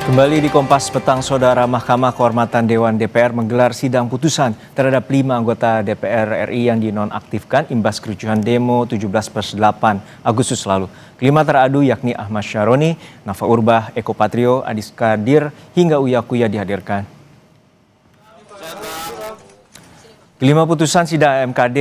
Kembali di Kompas Petang, Saudara, Mahkamah Kehormatan Dewan DPR menggelar sidang putusan terhadap 5 anggota DPR RI yang dinonaktifkan imbas kericuhan demo 17+8 Agustus lalu. Kelima teradu yakni Ahmad Syaroni, Nafa Urbah, Eko Patrio, Adis Kadir, hingga Uya Kuya dihadirkan. Kelima putusan sidang MKD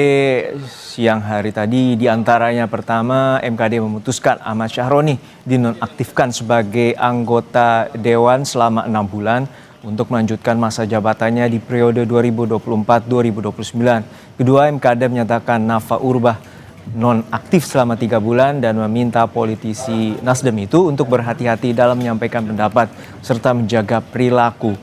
siang hari tadi diantaranya pertama, MKD memutuskan Ahmad Syaroni dinonaktifkan sebagai anggota Dewan selama 6 bulan untuk melanjutkan masa jabatannya di periode 2024-2029. Kedua, MKD menyatakan Nafa Urbah nonaktif selama 3 bulan dan meminta politisi Nasdem itu untuk berhati-hati dalam menyampaikan pendapat serta menjaga perilaku.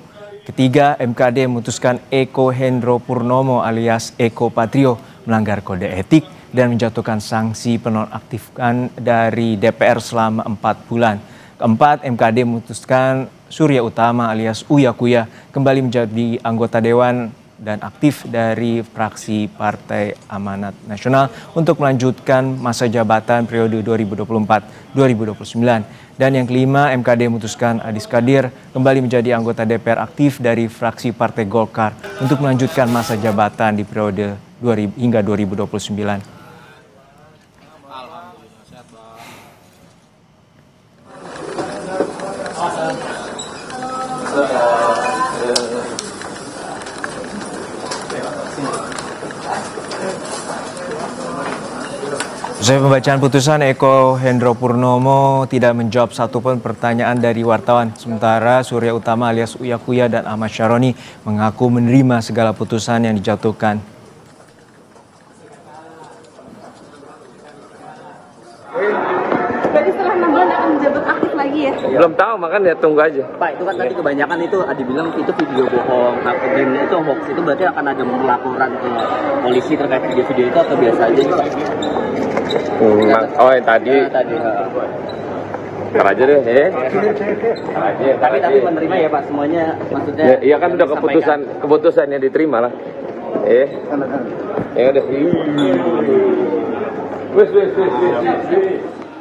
Ketiga, MKD memutuskan Eko Hendro Purnomo alias Eko Patrio melanggar kode etik dan menjatuhkan sanksi penonaktifkan dari DPR selama 4 bulan. Keempat, MKD memutuskan Surya Utama alias Uya Kuya kembali menjadi anggota Dewan dan aktif dari fraksi Partai Amanat Nasional untuk melanjutkan masa jabatan periode 2024-2029. Dan yang kelima, MKD memutuskan Adis Kadir kembali menjadi anggota DPR aktif dari fraksi Partai Golkar untuk melanjutkan masa jabatan di periode hingga 2029. Usai pembacaan putusan, Eko Hendro Purnomo tidak menjawab satupun pertanyaan dari wartawan. Sementara Surya Utama alias Uya Kuya dan Ahmad Syaroni mengaku menerima segala putusan yang dijatuhkan. Berarti setelah 6 bulan akan menjabat aktif lagi ya? Belum tahu, makanya tunggu aja. Pak, itu kan tadi kebanyakan itu dibilang itu video bohong, itu hoax, itu berarti akan ada pelaporan ke polisi terkait video-video itu atau biasa aja Pak? Oh yang tadi. Ntar aja deh, Tapi menerima ya Pak semuanya, maksudnya? Iya kan udah keputusan yang diterima lah. Ya udah.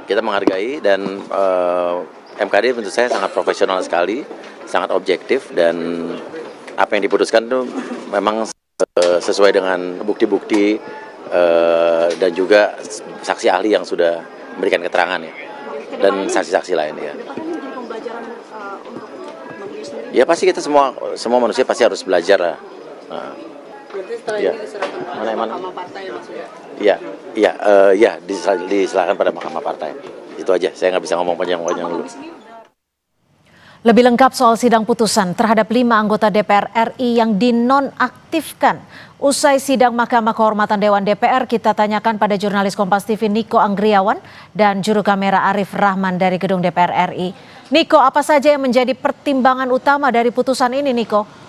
Kita menghargai dan MKD menurut saya sangat profesional sekali, sangat objektif, dan apa yang diputuskan itu memang sesuai dengan bukti-bukti dan juga saksi ahli yang sudah memberikan keterangan ya, dan saksi-saksi lain ya. Ya pasti kita semua manusia pasti harus belajar lah. Berarti setelah ini diserahkan pada Mahkamah Partai maksudnya? Iya, diserahkan pada Mahkamah Partai. Itu aja, saya nggak bisa ngomong panjang-panjang dulu. Lebih lengkap soal sidang putusan terhadap 5 anggota DPR RI yang dinonaktifkan usai sidang Mahkamah Kehormatan Dewan DPR, kita tanyakan pada jurnalis Kompas TV Niko Anggriawan dan juru kamera Arif Rahman dari gedung DPR RI. Niko, apa saja yang menjadi pertimbangan utama dari putusan ini, Niko?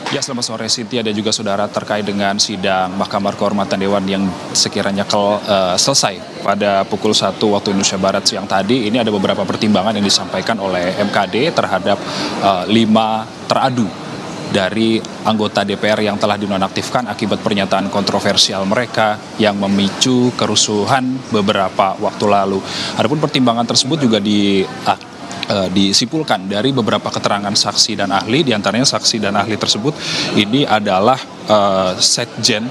Ya, selamat sore Cynthia dan juga saudara, terkait dengan sidang Mahkamah Kehormatan Dewan yang sekiranya selesai pada pukul 1 waktu Indonesia Barat siang tadi. Ini ada beberapa pertimbangan yang disampaikan oleh MKD terhadap 5 teradu dari anggota DPR yang telah dinonaktifkan akibat pernyataan kontroversial mereka yang memicu kerusuhan beberapa waktu lalu. Adapun pertimbangan tersebut juga disimpulkan dari beberapa keterangan saksi dan ahli. Di antaranya saksi dan ahli tersebut ini adalah Sekjen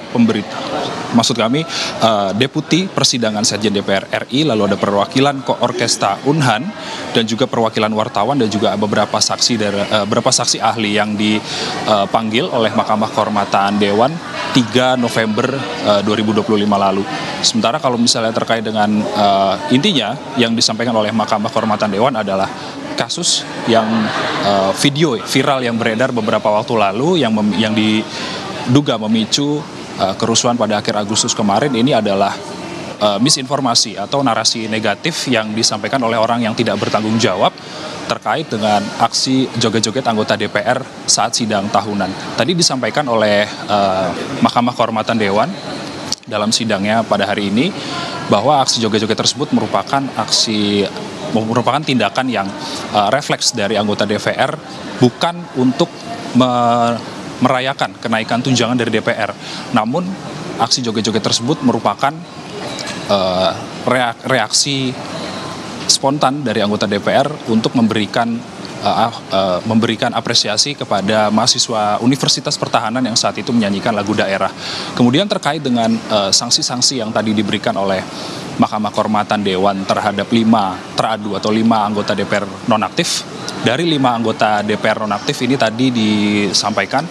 Deputi Persidangan Sekjen DPR RI, lalu ada perwakilan Orkestra Unhan dan juga perwakilan wartawan dan juga beberapa saksi ahli yang dipanggil oleh Mahkamah Kehormatan Dewan 3 November 2025 lalu. Sementara kalau misalnya terkait dengan intinya yang disampaikan oleh Mahkamah Kehormatan Dewan adalah kasus yang video viral yang beredar beberapa waktu lalu yang diduga memicu kerusuhan pada akhir Agustus kemarin. Ini adalah misinformasi atau narasi negatif yang disampaikan oleh orang yang tidak bertanggung jawab terkait dengan aksi joget-joget anggota DPR saat sidang tahunan. Tadi disampaikan oleh Mahkamah Kehormatan Dewan dalam sidangnya pada hari ini bahwa aksi joget-joget tersebut merupakan tindakan yang refleks dari anggota DPR, bukan untuk merayakan kenaikan tunjangan dari DPR. Namun aksi joget-joget tersebut merupakan reaksi spontan dari anggota DPR untuk memberikan apresiasi kepada mahasiswa Universitas Pertahanan yang saat itu menyanyikan lagu daerah. Kemudian terkait dengan sanksi-sanksi yang tadi diberikan oleh Mahkamah Kehormatan Dewan terhadap 5 teradu atau 5 anggota DPR nonaktif. Dari 5 anggota DPR nonaktif ini tadi disampaikan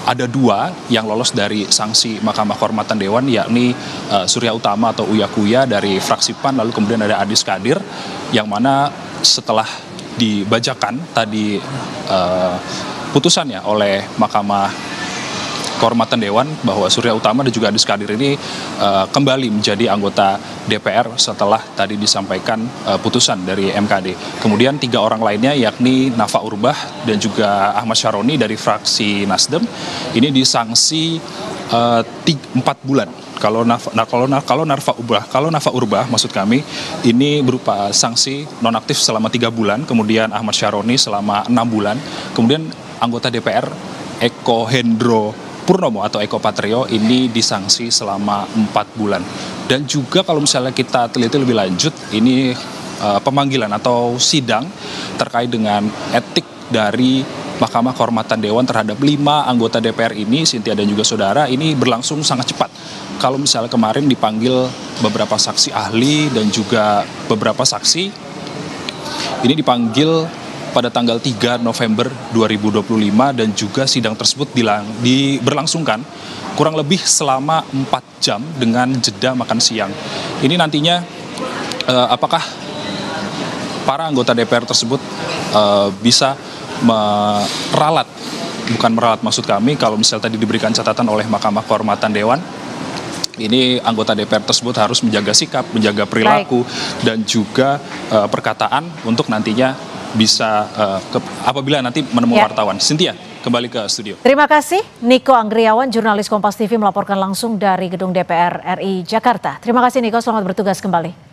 ada 2 yang lolos dari sanksi Mahkamah Kehormatan Dewan, yakni Surya Utama atau Uya Kuya dari fraksi PAN, lalu kemudian ada Adis Kadir, yang mana setelah dibacakan tadi putusannya oleh Mahkamah Kehormatan Dewan bahwa Surya Utama dan juga Adis Kadir ini kembali menjadi anggota DPR setelah tadi disampaikan putusan dari MKD. Kemudian 3 orang lainnya yakni Nafa Urbah dan juga Ahmad Syaroni dari fraksi Nasdem ini disanksi 4 bulan. Kalau Nafa Urbah maksud kami ini berupa sanksi nonaktif selama 3 bulan, kemudian Ahmad Syaroni selama 6 bulan, kemudian anggota DPR Eko Hendro Purnomo atau Eko Patrio ini disanksi selama 4 bulan. Dan juga kalau misalnya kita teliti lebih lanjut, ini pemanggilan atau sidang terkait dengan etik dari Mahkamah Kehormatan Dewan terhadap 5 anggota DPR ini, Cynthia dan juga saudara, ini berlangsung sangat cepat. Kalau misalnya kemarin dipanggil beberapa saksi ahli dan juga beberapa saksi, ini dipanggil pada tanggal 3 November 2025 dan juga sidang tersebut berlangsungkan kurang lebih selama 4 jam dengan jeda makan siang. Ini nantinya apakah para anggota DPR tersebut bisa bukan meralat maksud kami, kalau misalnya tadi diberikan catatan oleh Mahkamah Kehormatan Dewan, ini anggota DPR tersebut harus menjaga sikap, menjaga perilaku, dan juga perkataan untuk nantinya bisa apabila nanti menemui wartawan. Cynthia, kembali ke studio. Terima kasih Niko Anggriawan, jurnalis Kompas TV melaporkan langsung dari Gedung DPR RI Jakarta. Terima kasih Niko, selamat bertugas kembali.